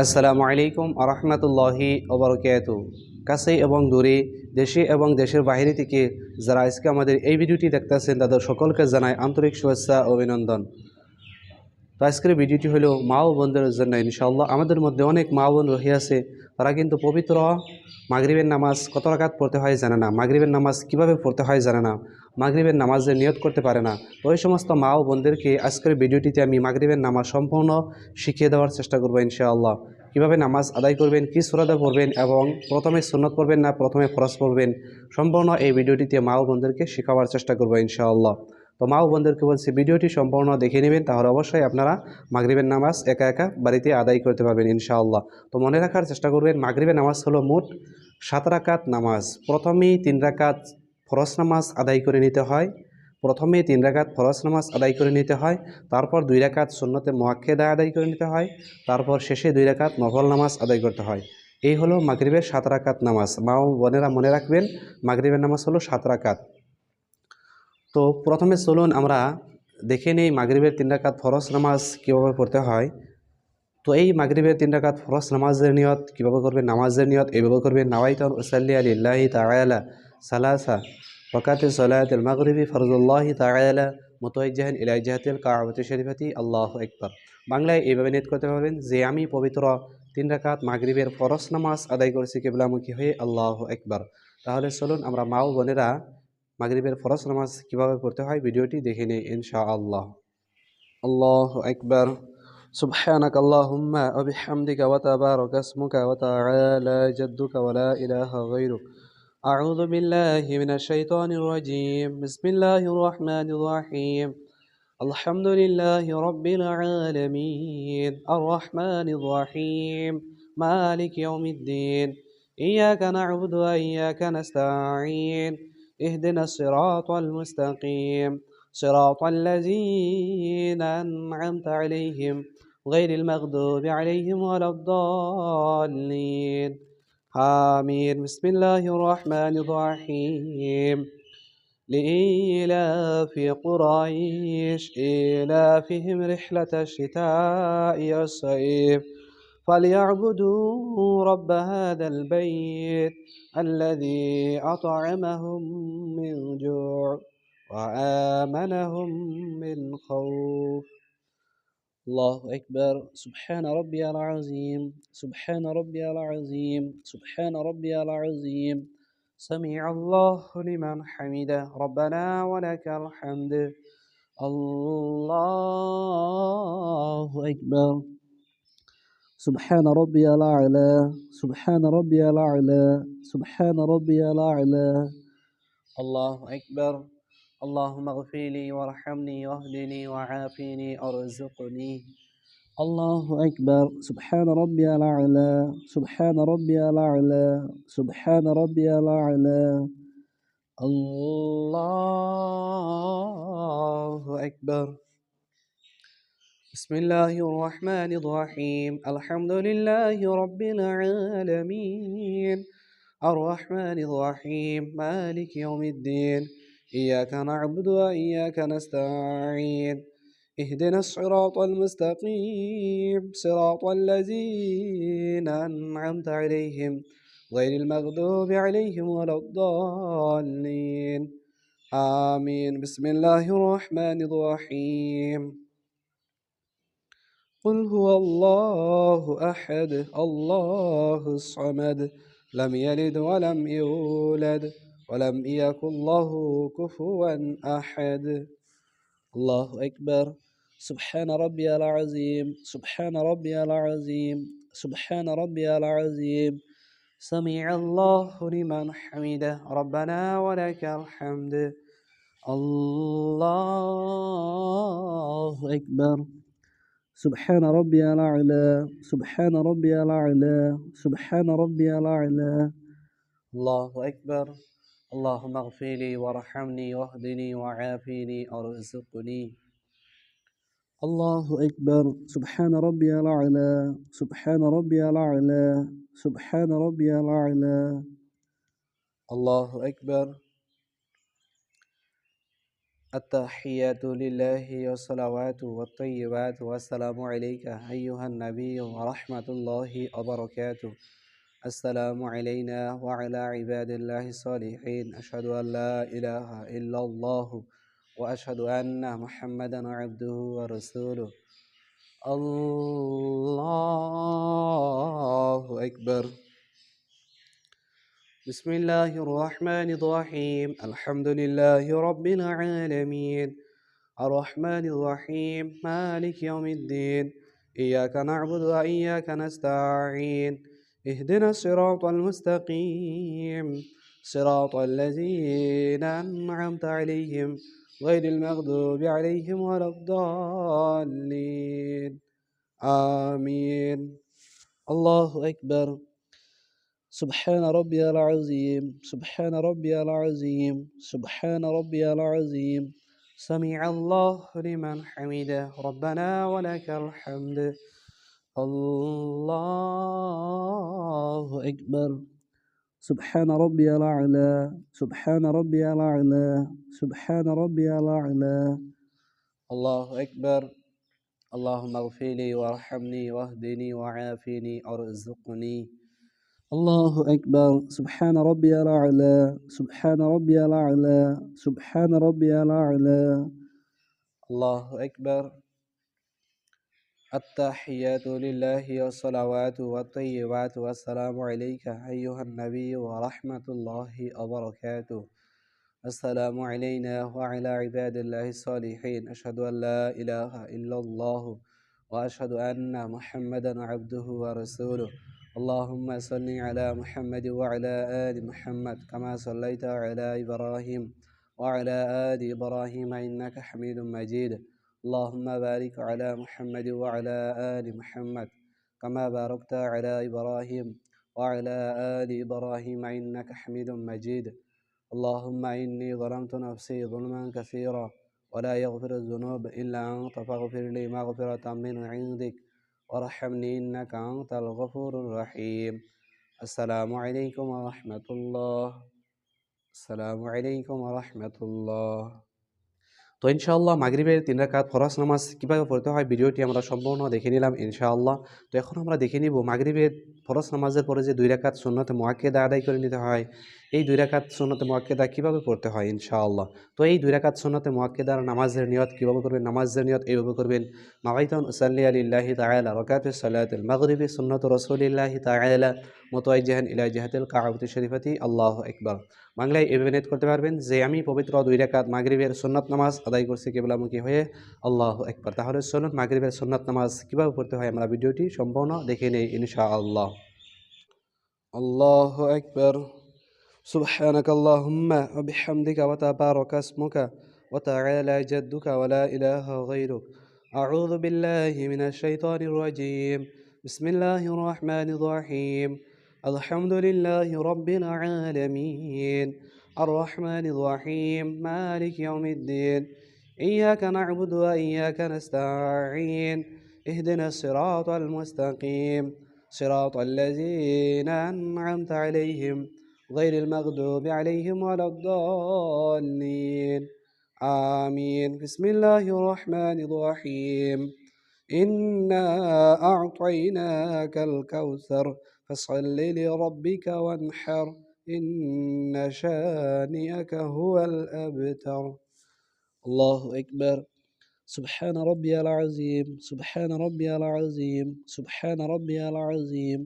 আসসালামু আলাইকুম আরহামতুল্লাহি ওবরকাতু। কাছে এবং দূরে, দেশে এবং দেশের বাইরে থেকে যারা আজকে আমাদের এই ভিডিওটি দেখতেছেন তাদের সকলকে জানাই আন্তরিক শুভেচ্ছা ও অভিনন্দন। তো আজকের ভিডিওটি হলো মা ও বোনদের জন্য। ইনশাআল্লাহ আমাদের মধ্যে অনেক মা বোন রহিয়াছে, তারা কিন্তু পবিত্র মাগরিবের নামাজ কত রাকাত পড়তে হয় জানে না, মাগরিবের নামাজ কিভাবে পড়তে হয় জানে না, মাগরিবের নামাজে নিয়ত করতে পারে না। তো ওই সমস্ত মা ও বোনদেরকে আজকের ভিডিওটিতে আমি মাগরিবের নামাজ সম্পূর্ণ শিখিয়ে দেওয়ার চেষ্টা করবো ইনশাআল্লাহ। কীভাবে নামাজ আদায় করবেন, কী সূরাতে পড়বেন এবং প্রথমে সুন্নত পড়বেন না প্রথমে ফরজ পড়বেন, সম্পূর্ণ এই ভিডিওটিতে মা ও বোনদেরকে শেখাবার চেষ্টা করবো ইনশাআল্লাহ। তো মা ও বোনদেরকে বলছি ভিডিওটি সম্পূর্ণ দেখে নেবেন, তাহলে অবশ্যই আপনারা মাগরিবের নামাজ একা একা বাড়িতে আদায় করতে পারবেন ইনশাআল্লাহ। তো মনে রাখার চেষ্টা করবেন মাগরিবের নামাজ হলো মোট 7 রাকাত নামাজ। প্রথমেই 3 রাকাত ফরজ নামাজ আদায় করে নিতে হয়, প্রথমে 3 রাকাত ফরজ নামাজ আদায় করে নিতে হয়, তারপর 2 রাকাত সুন্নতে মুআক্কাদা আদায় করে নিতে হয়, তারপর শেষে 2 রাকাত নফল নামাজ আদায় করতে হয়। এই হলো মাগরিবের 7 রাকাত নামাজ। মা ও বোনেরা মনে রাখবেন মাগরিবের নামাজ হলো 7 রাকাত। তো প্রথমে চলুন আমরা দেখে নেই মাগরিবের 3 রাকাত ফরজ নামাজ কীভাবে পড়তে হয়। তো এই মাগরিবের 3 রাকাত ফরজ নামাজের নিয়ত কীভাবে করবেন, নামাজের নিয়ত এইভাবে করবেন, নাওয়াইতু উসাল্লি লিল্লাহি তাআলা সালাসা ওয়াকাতি সলাতিল মাগরিবি ফরজুল্লাহি তাআলা মুতাওয়াজ্জিহান ইলা জিহাতিল কাবাতি শরীফাতি আল্লাহু আকবার। বাংলায় এইভাবে নিয়ত করতে পারবেন যে আমি পবিত্র 3 রাকাত মাগরিবের ফরজ নামাজ আদায় করেছি কিবলামুখী হয়ে, আল্লাহু আকবার। তাহলে চলুন আমরা মা ও বোনেরা মাগরিবের ফরজ নামাজ কীভাবে পড়তে হয় ভিডিওটি দেখে নিই ইনশাআল্লাহ। আল্লাহু আকবার। সুবহানাক আল্লাহুম্মা ওয়া বিহামদিকা ওয়া তাবারাকা ইসমুকা ওয়া তাআলা জাদ্দুকা ওয়া লা ইলাহা গায়রুক। আউযু বিল্লাহি মিনাশ শাইতানির রাজীম। বিসমিল্লাহির রাহমানির রাহিম। আলহামদুলিল্লাহি রাব্বিল আলামিন আর রাহমানির রাহিম মালিকি ইয়াউমিদ্দিন ইয়াকা না'বুদু ওয়া ইয়াকা নাস্তাঈন ইহদিনাস সিরাতাল মুস্তাকিম সিরাতাল লাযীনা আন'আমতা আলাইহিম গায়রিল মাগদুবি আলাইহিম ওয়ালাদ-দাল্লিন آمين بسم الله الرحمن الرحيم لإيلاف قريش إيلافهم رحلة الشتاء والصيف فليعبدوا رب هذا البيت الذي أطعمهم من جوع وآمنهم من خوف. الله أكبر. سبحان ربي العظيم سبحان ربي العظيم سبحان ربي العظيم. سمع الله لمن حمده ربنا ولك الحمد. الله أكبر. سبحان ربي الأعلى سبحان ربي الأعلى سبحان ربي الأعلى. الله أكبر. اللهم اغفر لي وارحمني واهدني وعافني وارزقني. الله أكبر. سبحان ربي الأعلى سبحان ربي الأعلى سبحان ربي الأعلى. الله أكبر. بسم الله الرحمن الرحيم. الحمد لله رب العالمين الرحمن الرحيم مالك يوم الدين إياك نعبد وإياك نستعين اهدنا الصراط المستقيم صراط الذين أنعمت عليهم غير المغضوب عليهم ولا الضالين آمين. بسم الله الرحمن الرحيم. قل هو الله أحد الله الصمد لم يلد ولم يولد ولم يكن له كفوا أحد. الله أكبر. سبحان ربي العظيم سبحان ربي العظيم سبحان ربي العظيم. سمع الله لمن حمده ربنا ولك الحمد. الله أكبر. سبحان ربي الأعلى سبحان ربي الأعلى سبحان ربي الأعلى. الله أكبر. اللهم اغفر لي وارحمني واهدني وعافني وارزقني. الله أكبر. سبحان ربي الأعلى سبحان ربي الأعلى سبحان ربي الأعلى. الله أكبر. التحيات لله والصلوات والطيبات والسلام عليك أيها النبي ورحمة الله وبركاته. السلام علينا وعلى عباد الله الصالحين. أشهد أن لا إله إلا الله وأشهد أن محمدا عبده ورسوله. الله أكبر. بسم الله الرحمن الرحيم. الحمد لله رب العالمين الرحمن الرحيم مالك يوم الدين. إياك نعبد وإياك نستعين. اهدنا الصراط المستقيم صراط الذين أنعمت عليهم غير المغضوب عليهم ولا الضالين. آمين. الله أكبر. سبحان ربي العظيم سبحان ربي العظيم سبحان ربي العظيم. سمع الله لمن حمده ربنا ولك الحمد. الله أكبر. سبحان ربي الأعلى سبحان ربي الأعلى سبحان ربي الأعلى. الله أكبر. اللهم اغفر لي وارحمني واهدني وعافني وارزقني. الله أكبر. سبحان ربي الأعلى سبحان ربي الأعلى سبحان ربي الأعلى. الله أكبر. التحيات لله والصلوات والطيبات والسلام عليك أيها النبي ورحمة الله وبركاته. السلام علينا وعلى عباد الله الصالحين. أشهد أن لا إله إلا الله وأشهد أن محمدا عبده ورسوله. اللهم صل على محمد وعلى آل محمد كما صليت على إبراهيم وعلى آل إبراهيم إنك حميد مجيد. اللهم بارك على محمد وعلى آل محمد كما باركت على إبراهيم وعلى آل إبراهيم إنك حميد مجيد. اللهم إني ظلمت نفسي ظلما كثيرا ولا يغفر الذنوب إلا أنت فاغفر لي مغفرة من عندك وارحمني إنك أنت الغفور الرحيم. السلام عليكم ورحمة الله. السلام عليكم ورحمة الله. তো ইনশাআল্লাহ মাগরিবের 3 রাকাত ফরজ নামাজ কিভাবে পড়তে হয় ভিডিওটি আমরা সম্পূর্ণ দেখে নিলাম ইনশাআল্লাহ। তো এখন আমরা দেখে নিব মাগরিবের ফরজ নামাজের পরে যে 2 রাকাত সুন্নতে মুআক্কাদা আদায় করে নিতে হয়, এই 2 রাকাত সুন্নতে মুআক্কাদা কিভাবে পড়তে হয় ইনশাআল্লাহ। তো এই 2 রাকাত সুন্নতে মুআক্কাদার নামাজের নিয়ত কিভাবে করবেন, নামাজের নিয়ত এইভাবে করবেন: নাওয়াইতু উসাল্লি লিল্লাহি তাআলা রাকাতুস সালাতুল মাগরিবি সুন্নাতু রাসূলিল্লাহি তাআলা মুতাওয়াজ্জিহান ইলা জিহাতিল কাবাতি শরীফাতি আল্লাহু আকবার। বাংলায় এভাবে নিয়ত করতে পারবেন যে আমি পবিত্র 2 রাকাত মাগরিবের সুন্নাত নামাজ আদায় করছি কিবলামুখী হয়ে, আল্লাহু আকবার। তাহলে চলুন মাগরিবের সুন্নাত নামাজ কিভাবে পড়তে হয় আমরা ভিডিওটি সম্পূর্ণ দেখে নেই ইনশাআল্লাহ। আল্লাহু আকবার। সুবহানাক আল্লাহুম্মা ওয়া বিহামদিকা ওয়া তাবারাকা ইসমুকা ওয়া তাআলা জাদ্দুকা ওয়া লা ইলাহা গায়রুক। আউযু বিল্লাহি মিনাশ শাইতানির রাজীম। বিসমিল্লাহির রাহমানির রাহিম। আলহামদুলিল্লাহি রাব্বিল আলামিন আর রহমানির রহিম মালিক ইয়াউমিদ্দিন। ইয়্যাকা না'বুদু ওয়া ইয়্যাকা নাস্তাঈন। ইহদিনাস সিরাতাল মুস্তাকিম সিরাতাল লাযীনা আন'আমতা আলাইহিম غير المغضوب عليهم ولا الضالين. آمين. بسم الله الرحمن الرحيم. إنا أعطيناك الكوثر فصل لربك وانحر إن شانئك هو الأبتر. الله أكبر. سبحان ربي العظيم سبحان ربي العظيم سبحان ربي العظيم.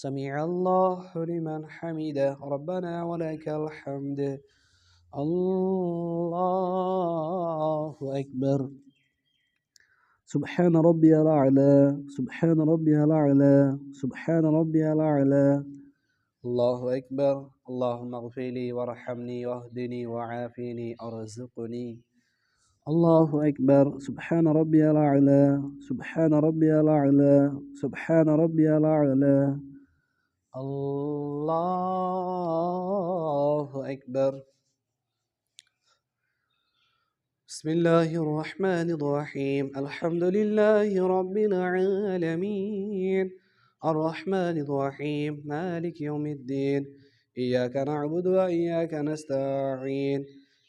سمع الله لمن حمده ربنا ولك الحمد. الله أكبر. سبحان ربي الأعلى سبحان ربي الأعلى سبحان ربي الأعلى. الله أكبر. اللهم اغفر لي وارحمني واهدني وعافني وارزقني. الله أكبر. سبحان ربي الأعلى سبحان ربي الأعلى سبحان ربي الأعلى. الله أكبر. بسم الله الرحمن الرحيم. الحمد لله رب العالمين الرحمن الرحيم مالك يوم الدين. إياك نعبد وإياك نستعين.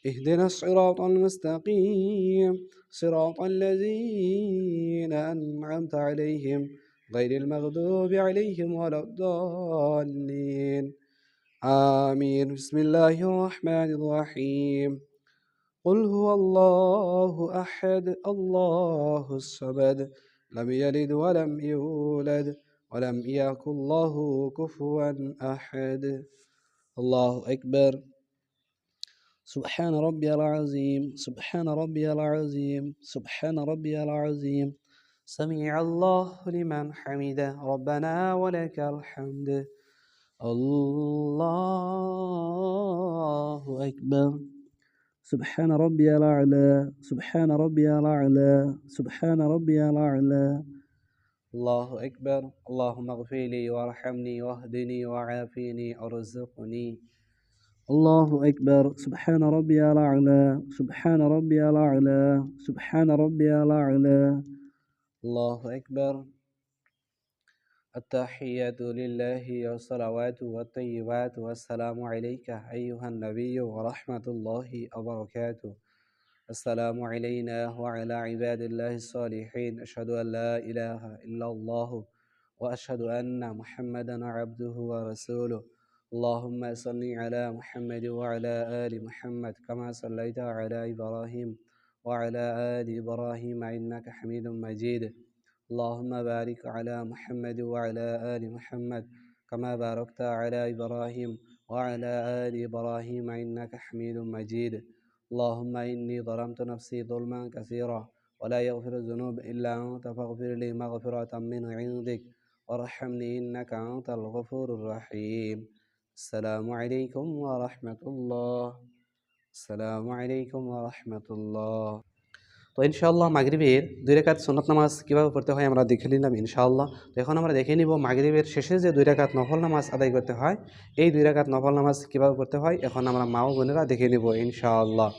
اهدنا الصراط المستقيم صراط الذين أنعمت عليهم غير المغضوب عليهم ولا الضالين آمين. بسم الله الرحمن الرحيم. قل هو الله أحد الله الصمد لم يلد ولم يولد ولم يكن له كفوا أحد. الله أكبر. سبحان ربي العظيم سبحان ربي العظيم سبحان ربي العظيم. سمع الله لمن حمده ربنا ولك الحمد. الله أكبر. سبحان ربي الأعلى سبحان ربي الأعلى سبحان ربي الأعلى. الله أكبر. اللهم اغفر لي وارحمني واهدني وعافني وارزقني. الله أكبر. سبحان ربي الأعلى سبحان ربي الأعلى سبحان ربي الأعلى. الله أكبر. التحيات لله والصلوات والطيبات والسلام عليك أيها النبي ورحمة الله وبركاته. السلام علينا وعلى عباد الله الصالحين. أشهد أن لا إله إلا الله وأشهد أن محمدا عبده ورسوله. اللهم صل على محمد وعلى آل محمد كما صليت على إبراهيم وعلى آل إبراهيم إنك حميد مجيد. اللهم بارك على محمد وعلى آل محمد كما باركت على إبراهيم وعلى آل إبراهيم إنك حميد مجيد. اللهم إني ظلمت نفسي ظلما كثيرا ولا يغفر الذنوب إلا أنت فاغفر لي مغفرة من عندك وارحمني إنك أنت الغفور الرحيم. السلام عليكم ورحمة الله. السلام عليكم ورحمة الله. তো ইনশাআল্লাহ মাগরিবের 2 রাকাত সুন্নত নামাজ কীভাবে পড়তে হয় আমরা দেখে নিলাম ইনশাআল্লাহ। তো এখন আমরা দেখে নিব মাগরিবের শেষে যে 2 রাকাত নফল নামাজ আদায় করতে হয়, এই 2 রাকাত নফল নামাজ কীভাবে পড়তে হয় এখন আমরা মা ও বোনেরা দেখে নিব ইনশাআল্লাহ।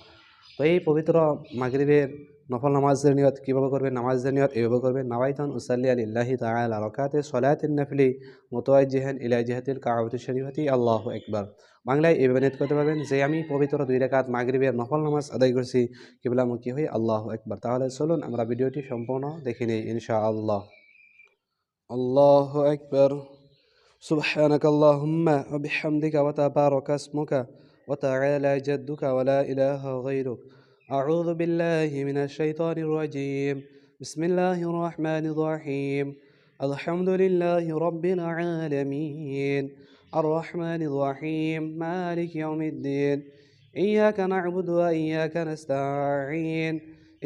তো এই পবিত্র মাগরিবের নফল নামাজের নিয়ত কীভাবে করবেন? নামাজের নিয়ত এইভাবে করবেন, নাওয়াইতুন উসাল্লি লিল্লাহি তাআলা রাকাতে সলাতিন নাফলি মুতাওয়াজ্জিহান ইলা জিহাতিল কাবাতি শরীফাতি আল্লাহু আকবার। বাংলায় এইভাবে নিয়ত করতে পারবেন যে আমি পবিত্র 2 রাকাত মাগরিবের নফল নামাজ আদায় করছি কিবলামুখী হয়ে আল্লাহু আকবার। তাহলে চলুন আমরা ভিডিওটি সম্পূর্ণ দেখে নিই ইনশাআল্লাহ। আল্লাহু আকবার। سبحانك اللهم وبحمدك وتبارك اسمك وتعالى جدك ولا إله غيرك. أعوذ بالله من الشيطان الرجيم. بسم الله الرحمن الرحيم. الحمد لله رب العالمين الرحمن الرحيم مالك يوم الدين. إياك نعبد وإياك نستعين.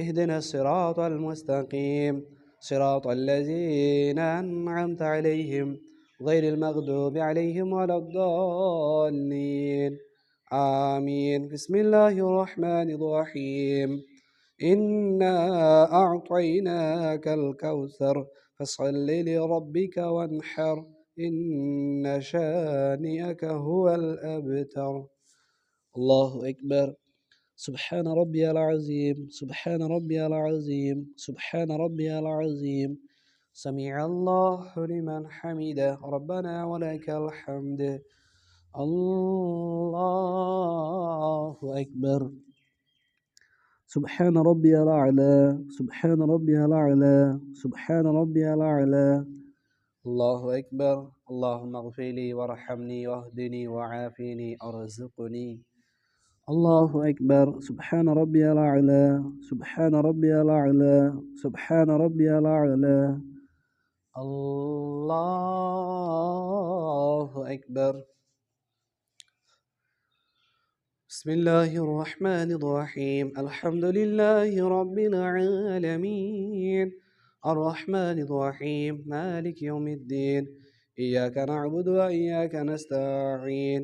اهدنا الصراط المستقيم صراط الذين أنعمت عليهم غير المغضوب عليهم ولا الضالين آمين. بسم الله الرحمن الرحيم. إنا أعطيناك الكوثر فصل لربك وانحر إن شانئك هو الأبتر. الله أكبر. سبحان ربي العظيم سبحان ربي العظيم سبحان ربي العظيم. سمع الله لمن حمده ربنا ولك الحمد. الله أكبر. سبحان ربي الأعلى سبحان ربي الأعلى سبحان ربي الأعلى. الله أكبر. اللهم اغفر لي وارحمني واهدني وعافني وارزقني. الله أكبر. سبحان ربي الأعلى سبحان ربي الأعلى سبحان ربي الأعلى. الله أكبر. بسم الله الرحمن الرحيم. الحمد لله رب العالمين الرحمن الرحيم مالك يوم الدين. إياك نعبد وإياك نستعين.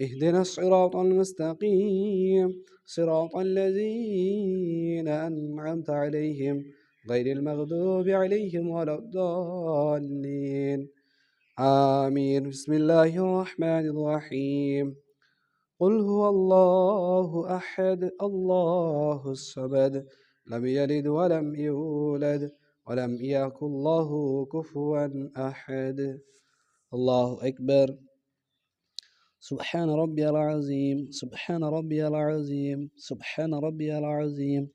اهدنا الصراط المستقيم صراط الذين أنعمت عليهم غير المغضوب عليهم ولا الضالين آمين. بسم الله الرحمن الرحيم. قل هو الله أحد الله الصمد لم يلد ولم يولد ولم يكن له كفوا أحد. الله أكبر. سبحان ربي العظيم سبحان ربي العظيم سبحان ربي العظيم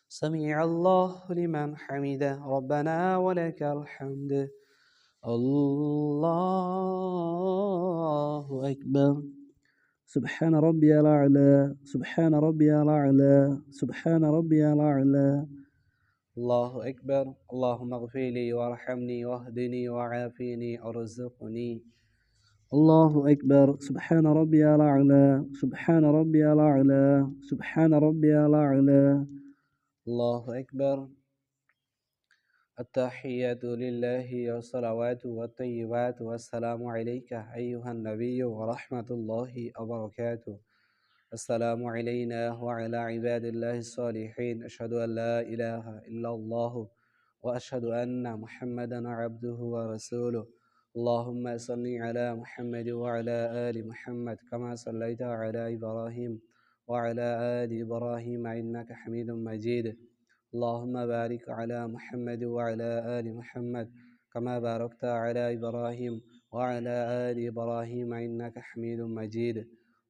سمع الله لمن حمده ربنا ولك الحمد الله أكبر سبحان ربي الأعلى سبحان ربي الأعلى سبحان ربي الأعلى الله أكبر اللهم اغفر لي وارحمني واهدني وعافني وارزقني الله أكبر سبحان ربي الأعلى سبحان ربي الأعلى سبحان ربي الأعلى الله أكبر التحيات لله والصلوات والطيبات والسلام عليك أيها النبي ورحمة الله وبركاته السلام علينا وعلى عباد الله الصالحين أشهد أن لا إله إلا الله وأشهد أن محمدا عبده ورسوله اللهم صل على محمد وعلى آل محمد كما صليت على إبراهيم وعلى آل إبراهيم إنك حميد مجيد اللهم بارك على محمد وعلى آل محمد كما باركت على إبراهيم وعلى آل إبراهيم إنك حميد مجيد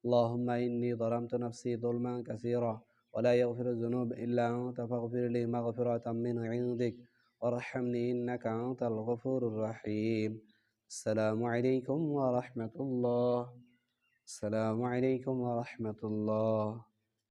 اللهم إني ظلمت نفسي ظلما كثيرا ولا يغفر الذنوب إلا أنت فاغفر لي مغفرة من عندك وارحمني إنك أنت الغفور الرحيم السلام عليكم ورحمة الله السلام عليكم ورحمة الله